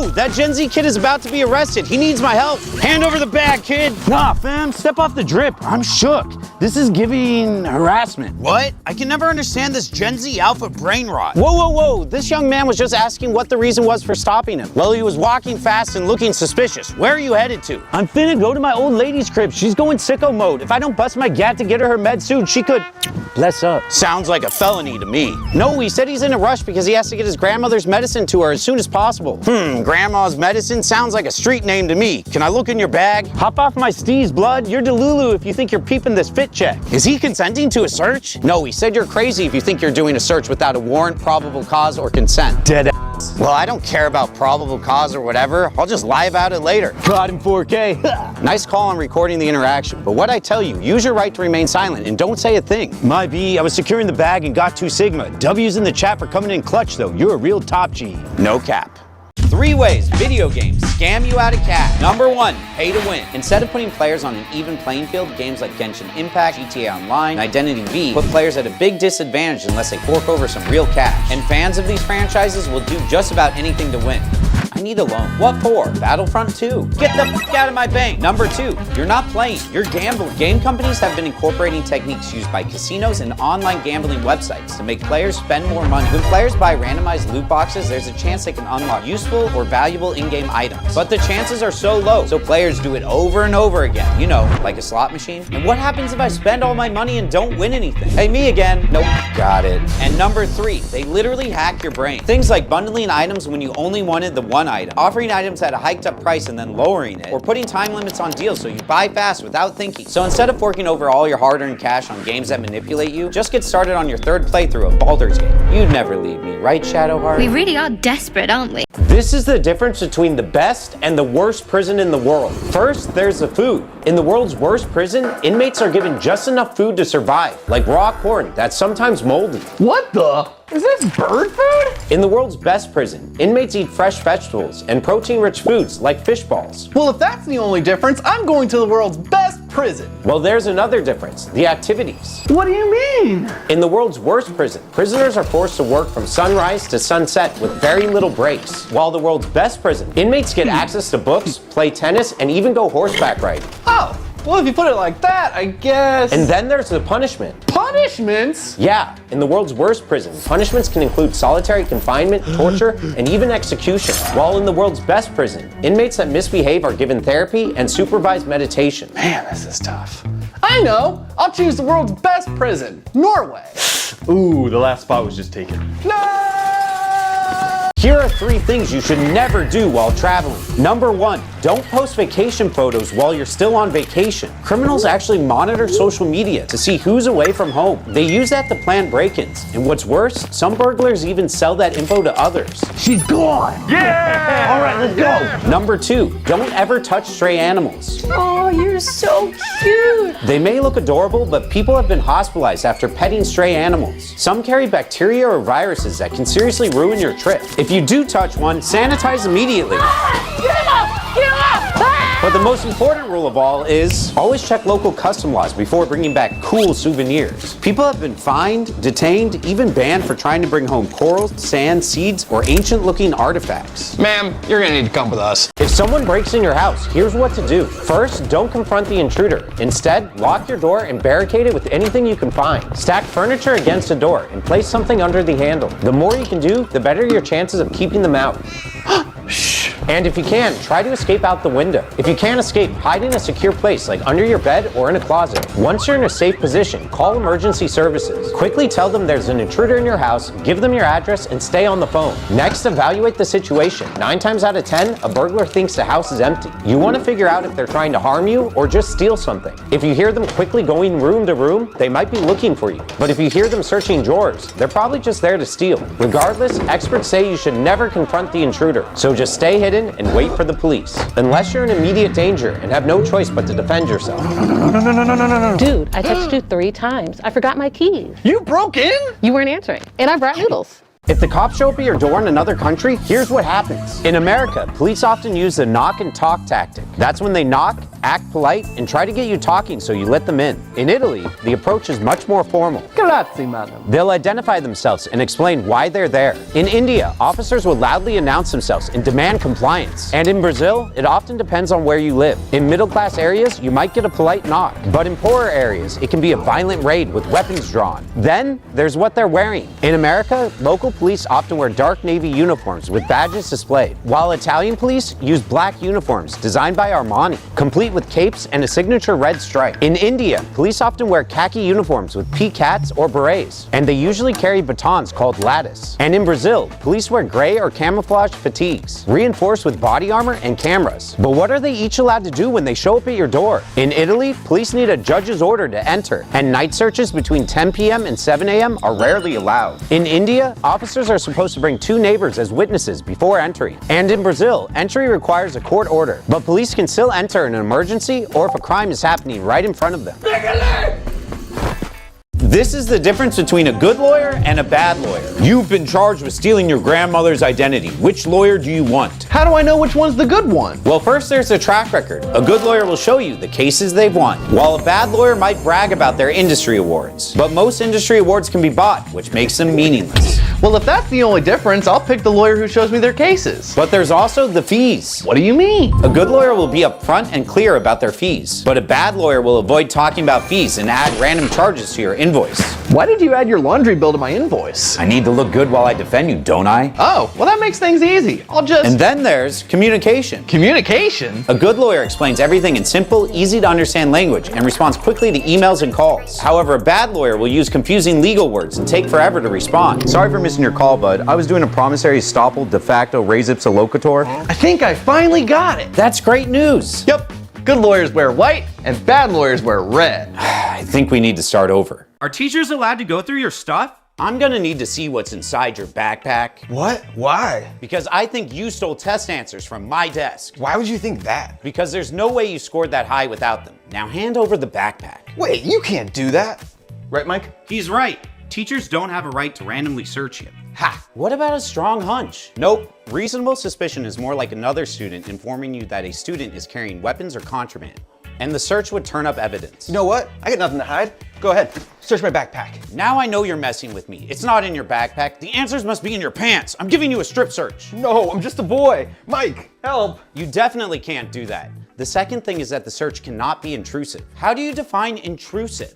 Whoa, that Gen Z kid is about to be arrested. He needs my help. Hand over the bag, kid. Nah, fam, step off the drip. I'm shook. This is giving harassment. What? I can never understand this Gen Z alpha brain rot. Whoa, whoa, whoa. This young man was just asking what the reason was for stopping him. Well, he was walking fast and looking suspicious. Where are you headed to? I'm finna go to my old lady's crib. She's going sicko mode. If I don't bust my gat to get her med soon, she could... Bless up. Sounds like a felony to me. No, he said he's in a rush because he has to get his grandmother's medicine to her as soon as possible. Grandma's medicine sounds like a street name to me. Can I look in your bag? Hop off my steez, blood. You're Delulu if you think you're peeping this fit check. Is he consenting to a search? No, he said you're crazy if you think you're doing a search without a warrant, probable cause, or consent. Dead ass. Well, I don't care about probable cause or whatever. I'll just lie about it later. Got him 4K. Nice call on recording the interaction, but what I tell you, use your right to remain silent and don't say a thing. My B, I was securing the bag and got 2 Sigma. W's in the chat for coming in clutch though. You're a real top G. No cap. 3 ways video games scam you out of cash. Number 1, pay to win. Instead of putting players on an even playing field, games like Genshin Impact, GTA Online, and Identity V put players at a big disadvantage unless they fork over some real cash. And fans of these franchises will do just about anything to win. I need a loan. What for? Battlefront 2. Get the f out of my bank. Number 2, you're not playing, you're gambling. Game companies have been incorporating techniques used by casinos and online gambling websites to make players spend more money. When players buy randomized loot boxes, there's a chance they can unlock useful or valuable in-game items. But the chances are so low, so players do it over and over again. You know, like a slot machine. And what happens if I spend all my money and don't win anything? Hey, me again. Nope. Got it. And number 3, they literally hack your brain. Things like bundling items when you only wanted the one item, offering items at a hiked up price and then lowering it, or putting time limits on deals so you buy fast without thinking. So instead of forking over all your hard-earned cash on games that manipulate you, just get started on your 3rd playthrough of Baldur's Gate. You'd never leave me, right, Shadowheart? We really are desperate, aren't we? This is the difference between the best and the worst prison in the world. First, there's the food. In the world's worst prison, inmates are given just enough food to survive, like raw corn that's sometimes moldy. What the? Is this bird food? In the world's best prison, inmates eat fresh vegetables and protein-rich foods like fish balls. Well, if that's the only difference, I'm going to the world's best prison. Well, there's another difference, the activities. What do you mean? In the world's worst prison, prisoners are forced to work from sunrise to sunset with very little breaks. While the world's best prison, inmates get access to books, play tennis, and even go horseback riding. Oh, well, if you put it like that, I guess... And then there's the punishment. Punishments? Yeah, in the world's worst prison, punishments can include solitary confinement, torture, and even execution. While in the world's best prison, inmates that misbehave are given therapy and supervised meditation. Man, this is tough. I know! I'll choose the world's best prison, Norway. Ooh, the last spot was just taken. No! Here are 3 things you should never do while traveling. Number 1, don't post vacation photos while you're still on vacation. Criminals actually monitor social media to see who's away from home. They use that to plan break-ins. And what's worse, some burglars even sell that info to others. She's gone! Yeah! All right, let's go! Number 2, don't ever touch stray animals. Oh, you're so cute. They may look adorable, but people have been hospitalized after petting stray animals. Some carry bacteria or viruses that can seriously ruin your trip. If you do touch one, sanitize immediately. Get him up! Get him up! But the most important rule of all is always check local custom laws before bringing back cool souvenirs. People have been fined, detained, even banned for trying to bring home coral, sand, seeds, or ancient-looking artifacts. Ma'am, you're gonna need to come with us. If someone breaks in your house, here's what to do. First, don't confront the intruder. Instead, lock your door and barricade it with anything you can find. Stack furniture against the door and place something under the handle. The more you can do, the better your chances of keeping them out. And if you can, try to escape out the window. If you can't escape, hide in a secure place like under your bed or in a closet. Once you're in a safe position, call emergency services. Quickly tell them there's an intruder in your house, give them your address, and stay on the phone. Next, evaluate the situation. 9 times out of 10, a burglar thinks the house is empty. You want to figure out if they're trying to harm you or just steal something. If you hear them quickly going room to room, they might be looking for you. But if you hear them searching drawers, they're probably just there to steal. Regardless, experts say you should never confront the intruder. So just stay hidden and wait for the police. Unless you're in immediate danger and have no choice but to defend yourself. No. Dude, I texted you 3 times. I forgot my keys. You broke in? You weren't answering. And I brought noodles. If the cops show up at your door in another country, here's what happens. In America, police often use the knock and talk tactic. That's when they knock, act polite, and try to get you talking so you let them in. In Italy, the approach is much more formal. Grazie, madam. They'll identify themselves and explain why they're there. In India, officers will loudly announce themselves and demand compliance. And in Brazil, it often depends on where you live. In middle-class areas, you might get a polite knock. But in poorer areas, it can be a violent raid with weapons drawn. Then, there's what they're wearing. In America, local police often wear dark navy uniforms with badges displayed, while Italian police use black uniforms designed by Armani, complete with capes and a signature red stripe. In India, police often wear khaki uniforms with peak hats or berets, and they usually carry batons called lattice. And in Brazil, police wear gray or camouflage fatigues, reinforced with body armor and cameras. But what are they each allowed to do when they show up at your door? In Italy, police need a judge's order to enter, and night searches between 10 p.m. and 7 a.m. are rarely allowed. In India, officers are supposed to bring 2 neighbors as witnesses before entering. And in Brazil, entry requires a court order, but police can still enter in an emergency or if a crime is happening right in front of them. This is the difference between a good lawyer and a bad lawyer. You've been charged with stealing your grandmother's identity. Which lawyer do you want? How do I know which one's the good one? Well, first there's a track record. A good lawyer will show you the cases they've won, while a bad lawyer might brag about their industry awards. But most industry awards can be bought, which makes them meaningless. Well, if that's the only difference, I'll pick the lawyer who shows me their cases. But there's also the fees. What do you mean? A good lawyer will be upfront and clear about their fees, but a bad lawyer will avoid talking about fees and add random charges to your invoice. Why did you add your laundry bill to my invoice? I need to look good while I defend you, don't I? Oh, well that makes things easy. I'll just... And then there's communication. Communication? A good lawyer explains everything in simple, easy to understand language and responds quickly to emails and calls. However, a bad lawyer will use confusing legal words and take forever to respond. Sorry for missing your call, bud. I was doing a promissory estoppel de facto res ipsa locator. I think I finally got it. That's great news. Yep. Good lawyers wear white and bad lawyers wear red. I think we need to start over. Are teachers allowed to go through your stuff? I'm gonna need to see what's inside your backpack. What? Why? Because I think you stole test answers from my desk. Why would you think that? Because there's no way you scored that high without them. Now hand over the backpack. Wait, you can't do that. Right, Mike? He's right. Teachers don't have a right to randomly search you. Ha! What about a strong hunch? Nope. Reasonable suspicion is more like another student informing you that a student is carrying weapons or contraband. And the search would turn up evidence. You know what? I got nothing to hide. Go ahead, search my backpack. Now I know you're messing with me. It's not in your backpack. The answers must be in your pants. I'm giving you a strip search. No, I'm just a boy. Mike, help. You definitely can't do that. The second thing is that the search cannot be intrusive. How do you define intrusive?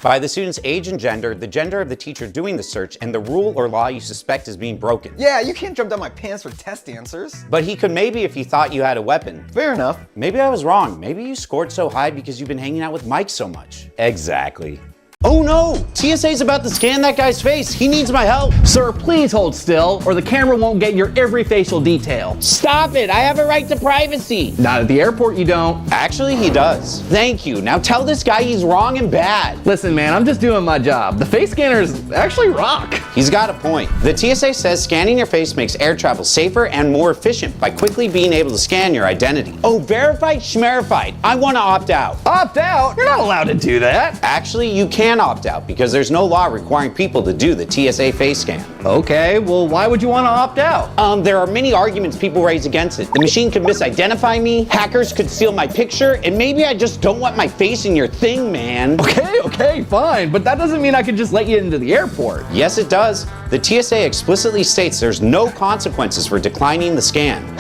By the student's age and gender, the gender of the teacher doing the search, and the rule or law you suspect is being broken. Yeah, you can't jump down my pants for test answers. But he could maybe if he thought you had a weapon. Fair enough. Maybe I was wrong. Maybe you scored so high because you've been hanging out with Mike so much. Exactly. Oh no! TSA's about to scan that guy's face. He needs my help. Sir, please hold still or the camera won't get your every facial detail. Stop it! I have a right to privacy. Not at the airport, you don't. Actually, he does. Thank you. Now tell this guy he's wrong and bad. Listen, man, I'm just doing my job. The face scanners actually rock. He's got a point. The TSA says scanning your face makes air travel safer and more efficient by quickly being able to scan your identity. Oh, verified schmerified. I want to opt out. Opt out? You're not allowed to do that. Actually, you can opt out because there's no law requiring people to do the TSA face scan. Okay, well, why would you want to opt out? There are many arguments people raise against it. The machine could misidentify me, hackers could steal my picture, and maybe I just don't want my face in your thing, man. Okay, fine, but that doesn't mean I can just let you into the airport. Yes, it does. The TSA explicitly states there's no consequences for declining the scan.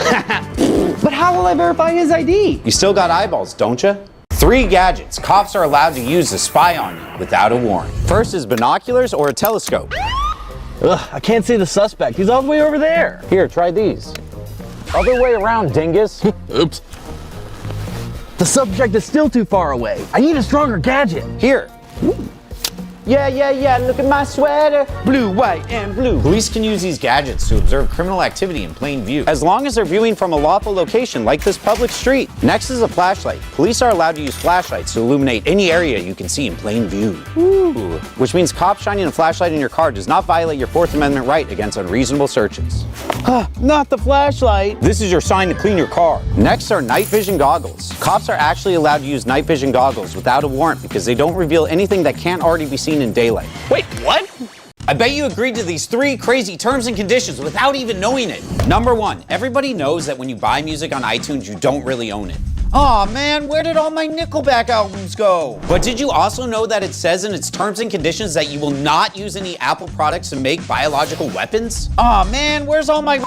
But how will I verify his ID? You still got eyeballs, don't you? 3 gadgets cops are allowed to use to spy on you without a warrant. First is binoculars or a telescope. Ugh, I can't see the suspect. He's all the way over there. Here, try these. Other way around, dingus. Oops. The subject is still too far away. I need a stronger gadget. Here. Yeah, look at my sweater. Blue, white, and blue. Police can use these gadgets to observe criminal activity in plain view, as long as they're viewing from a lawful location like this public street. Next is a flashlight. Police are allowed to use flashlights to illuminate any area you can see in plain view. Ooh. Which means cops shining a flashlight in your car does not violate your 4th Amendment right against unreasonable searches. Not the flashlight. This is your sign to clean your car. Next are night vision goggles. Cops are actually allowed to use night vision goggles without a warrant because they don't reveal anything that can't already be seen in daylight. Wait, what? I bet you agreed to these 3 crazy terms and conditions without even knowing it. Number 1, everybody knows that when you buy music on iTunes, you don't really own it. Aw man, where did all my Nickelback albums go? But did you also know that it says in its terms and conditions that you will not use any Apple products to make biological weapons? Aw man, where's all my...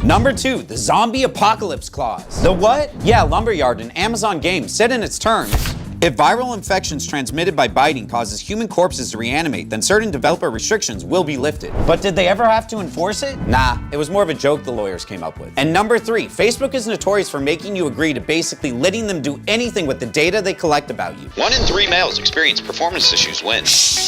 Number 2, the zombie apocalypse clause. The what? Yeah, Lumberyard, an Amazon game, said in its terms, if viral infections transmitted by biting causes human corpses to reanimate, then certain developer restrictions will be lifted. But did they ever have to enforce it? Nah, it was more of a joke the lawyers came up with. And number 3, Facebook is notorious for making you agree to basically letting them do anything with the data they collect about you. 1 in 3 males experience performance issues when...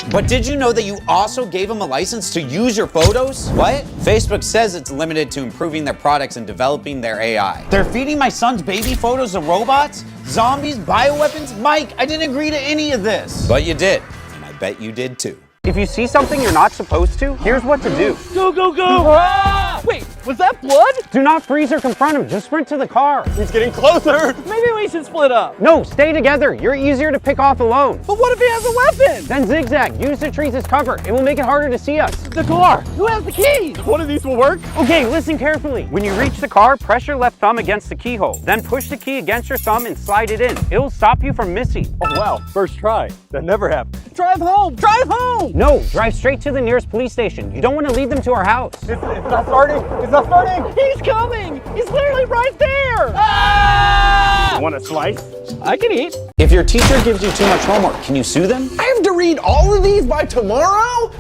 But did you know that you also gave them a license to use your photos? What? Facebook says it's limited to improving their products and developing their AI. They're feeding my son's baby photos to robots? Zombies? Bioweapons? Mike, I didn't agree to any of this. But you did, and I bet you did too. If you see something you're not supposed to, here's what to do. Go, go, go! Ah! Wait, was that blood? Do not freeze or confront him, just sprint to the car. He's getting closer. Maybe we should split up. No, stay together. You're easier to pick off alone. But what if he has a weapon? Then zigzag, use the trees as cover. It will make it harder to see us. The car. Who has the keys? One of these will work. Okay, listen carefully. When you reach the car, press your left thumb against the keyhole. Then push the key against your thumb and slide it in. It will stop you from missing. Oh wow, first try. That never happened. Drive home! Drive home! No, drive straight to the nearest police station. You don't want to lead them to our house. It's not starting. It's not starting. He's coming. He's literally right there. Ah! Want a slice? I can eat. If your teacher gives you too much homework, can you sue them? I have to read all of these by tomorrow?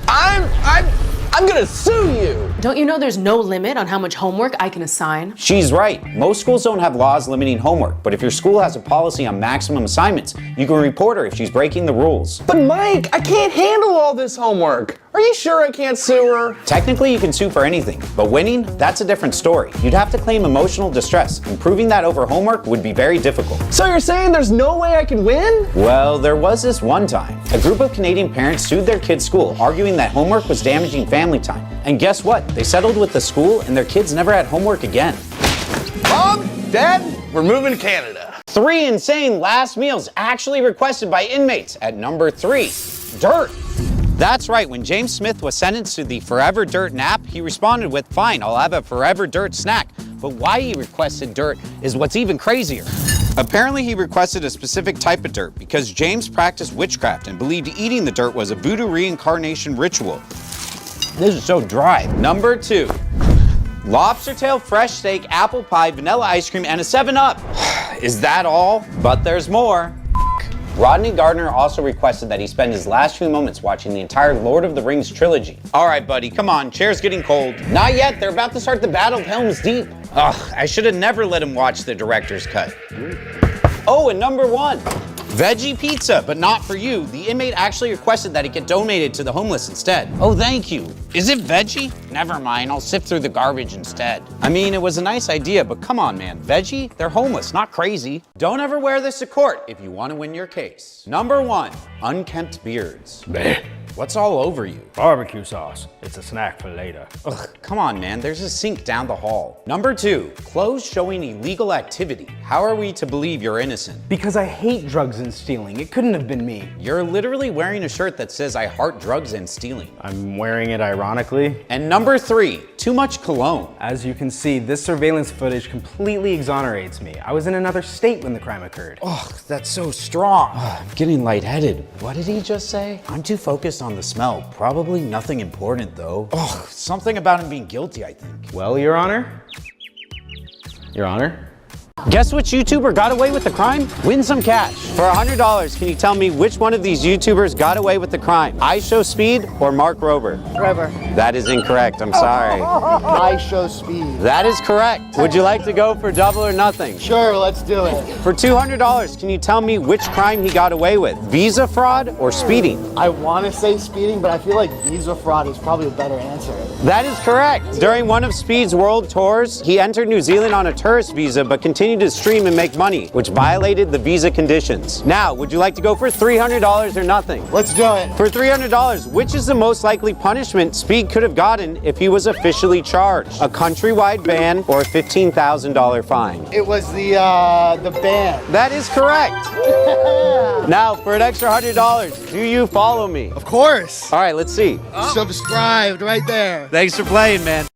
I'm gonna sue you. Don't you know there's no limit on how much homework I can assign? She's right. Most schools don't have laws limiting homework, but if your school has a policy on maximum assignments, you can report her if she's breaking the rules. But Mike, I can't handle all this homework. Are you sure I can't sue her? Technically, you can sue for anything, but winning, that's a different story. You'd have to claim emotional distress, and proving that over homework would be very difficult. So you're saying there's no way I can win? Well, there was this one time. A group of Canadian parents sued their kid's school, arguing that homework was damaging family time. And guess what? They settled with the school, and their kids never had homework again. Mom, Dad, we're moving to Canada. 3 insane last meals actually requested by inmates. At number 3, dirt. That's right, when James Smith was sentenced to the Forever Dirt nap, he responded with, fine, I'll have a Forever Dirt snack. But why he requested dirt is what's even crazier. Apparently he requested a specific type of dirt because James practiced witchcraft and believed eating the dirt was a voodoo reincarnation ritual. This is so dry. Number 2, lobster tail, fresh steak, apple pie, vanilla ice cream, and a 7-Up. Is that all? But there's more. Rodney Gardner also requested that he spend his last few moments watching the entire Lord of the Rings trilogy. All right, buddy, come on, chair's getting cold. Not yet, they're about to start the Battle of Helm's Deep. Ugh, I should have never let him watch the director's cut. Oh, and number 1, veggie pizza, but not for you. The inmate actually requested that it get donated to the homeless instead. Oh, thank you. Is it veggie? Never mind, I'll sift through the garbage instead. I mean, it was a nice idea, but come on, man. Veggie? They're homeless, not crazy. Don't ever wear this to court if you want to win your case. Number 1, unkempt beards. Bleh. What's all over you? Barbecue sauce. It's a snack for later. Ugh, come on, man. There's a sink down the hall. Number 2, clothes showing illegal activity. How are we to believe you're innocent? Because I hate drugs and stealing. It couldn't have been me. You're literally wearing a shirt that says I heart drugs and stealing. I'm wearing it ironically. And number 3, too much cologne. As you can see, this surveillance footage completely exonerates me. I was in another state when the crime occurred. Ugh, that's so strong. I'm getting lightheaded. What did he just say? I'm too focused on the smell. Probably nothing important though. Ugh, something about him being guilty, I think. Well, Your Honor. Your Honor. Guess which YouTuber got away with the crime? Win some cash. For $100, can you tell me which one of these YouTubers got away with the crime? I Show Speed or Mark Rober? Trevor. That is incorrect, I'm sorry. I Show Speed. That is correct. Would you like to go for double or nothing? Sure, let's do it. For $200, can you tell me which crime he got away with? Visa fraud or speeding? I want to say speeding, but I feel like visa fraud is probably a better answer. That is correct. During one of Speed's world tours, he entered New Zealand on a tourist visa but continued to stream and make money, which violated the visa conditions. Now, would you like to go for $300 or nothing? Let's do it. For $300, which is the most likely punishment Speed could have gotten if he was officially charged? A countrywide ban or a $15,000 fine? It was the ban. That is correct. Now, for an extra $100, do you follow me? Of course. All right, let's see. Subscribed right there. Thanks for playing, man.